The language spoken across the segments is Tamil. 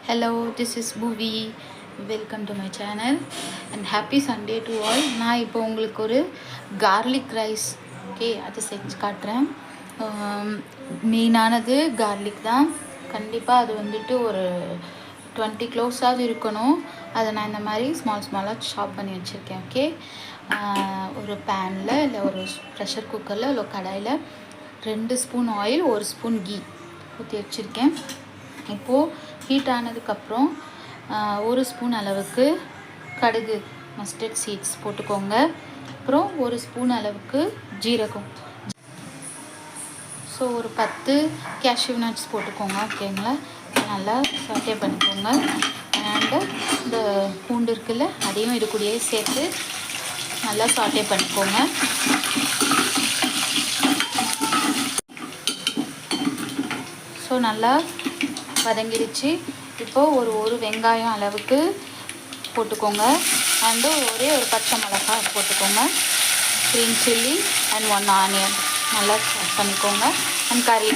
Hello, this is Bhuvi. Welcome to my channel and happy Sunday to all. நான் இப்போ உங்களுக்கு ஒரு garlic rice அது செஞ்சு காட்டுறேன். மெயினானது garlic தான். கண்டிப்பாக அது வந்துட்டு ஒரு 20 cloves இருக்கணும். அதை நான் இந்த மாதிரி ஸ்மாலாக சாப் பண்ணி வச்சுருக்கேன். ஓகே, ஒரு பேனில் இல்லை ஒரு ப்ரெஷர் குக்கரில் இல்லை கடாயில் 2 ஸ்பூன் ஆயில் 1 ஸ்பூன் கீ ஊற்றி வச்சுருக்கேன். இப்போது ஹீட் ஆனதுக்கப்புறம் 1 ஸ்பூன் அளவுக்கு கடுகு மஸ்டர்ட் சீட்ஸ் போட்டுக்கோங்க. அப்புறம் 1 ஸ்பூன் அளவுக்கு ஜீரகம், ஸோ ஒரு 10 கேஷ்யூ நட்ஸ் போட்டுக்கோங்க. ஓகேங்களா, நல்லா சாட்டே பண்ணிக்கோங்க. அண்டு இந்த பூண்டு இருக்குல்ல, அதையும் இது கூடயே சேர்த்து நல்லா சாட்டே பண்ணிக்கோங்க. ஸோ நல்லா வதங்கிடுச்சு. இப்போது ஒரு வெங்காயம் அளவுக்கு போட்டுக்கோங்க. அண்டு ஒரே ஒரு பச்சை மிளகாய் போட்டுக்கோங்க. க்ரீன் சில்லி அண்ட் 1 ஆனியன் நல்லா சாட் பண்ணிக்கோங்க. அண்ட் கறி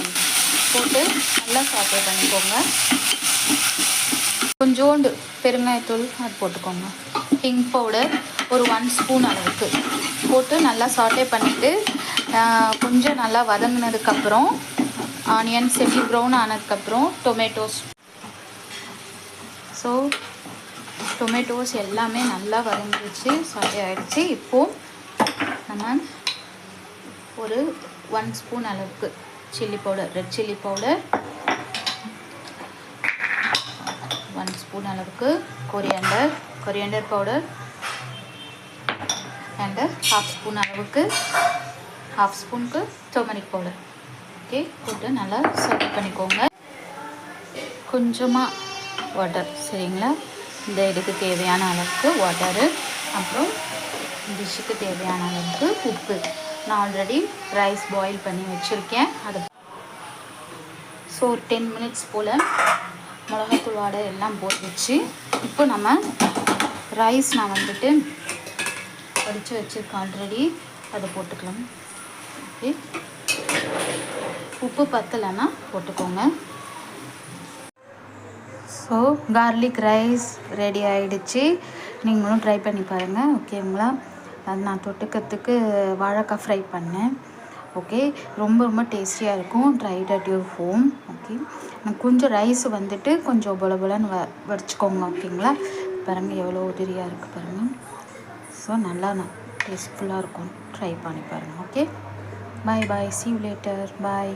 போட்டு நல்லா சாட்டே பண்ணிக்கோங்க. கொஞ்சோண்டு பெருங்காயத்தூள் அது போட்டுக்கோங்க. ஹிங் பவுடர் ஒரு 1 ஸ்பூன் அளவுக்கு போட்டு நல்லா சாட்டே பண்ணிவிட்டு கொஞ்சம் நல்லா வதங்கினதுக்கப்புறம் ஆனியன் செமி ப்ரௌன் ஆனதுக்கப்புறம் டொமேட்டோஸ். ஸோ டொமேட்டோஸ் எல்லாமே நல்லா வதங்கிடுச்சு, சாட்டே ஆகிடுச்சு. இப்போது நம்ம ஒரு 1 ஸ்பூன் அளவுக்கு chilli powder, red chilli powder, 1 spoon அளவுக்கு கொரியாண்டர் பவுடர் அண்டு 1/2 ஸ்பூன் அளவுக்கு 1/2 ஸ்பூனுக்கு டர்மரிக் பவுடர். ஓகே, போட்டு நல்லா சாட்டே பண்ணிக்கோங்க. கொஞ்சமாக வாட்டர், சரிங்களா, இந்த இதுக்கு தேவையான அளவுக்கு வாட்டரு, அப்புறம் டிஷ்ஷுக்கு தேவையான அளவுக்கு உப்பு. நான் ஆல்ரெடி ரைஸ் பாயில் பண்ணி வச்சுருக்கேன். அது ஸோ 10 மினிட்ஸ் போல் மிளகாத்தூள் வாடை எல்லாம் போட்டு வச்சு இப்போ நம்ம ரைஸ் நான் வந்துட்டு வடித்து வச்சுருக்கேன் ஆல்ரெடி, அதை போட்டுக்கலாம். ஓகே, உப்பு பத்தலைன்னா போட்டுக்கோங்க. ஸோ கார்லிக் ரைஸ் ரெடி ஆகிடுச்சு. நீங்களும் ட்ரை பண்ணி பாருங்கள். ஓகேங்களா, அது நான் தொட்டுக்கிறதுக்கு வாழைக்காய் ஃப்ரை பண்ணேன். ஓகே, ரொம்ப டேஸ்டியாக இருக்கும். Tried at your home. Okay, கொஞ்சம் ரைஸ் வந்துட்டு கொஞ்சம் பொலன்னு வடிச்சுக்கோங்க. ஓகேங்களா, பாருங்கள் எவ்வளோ உதிரியாக இருக்குது பாருங்கள். ஸோ நல்லா டேஸ்ட்ஃபுல்லாக இருக்கும். ட்ரை பண்ணி பாருங்கள். Okay, bye, see you later, bye.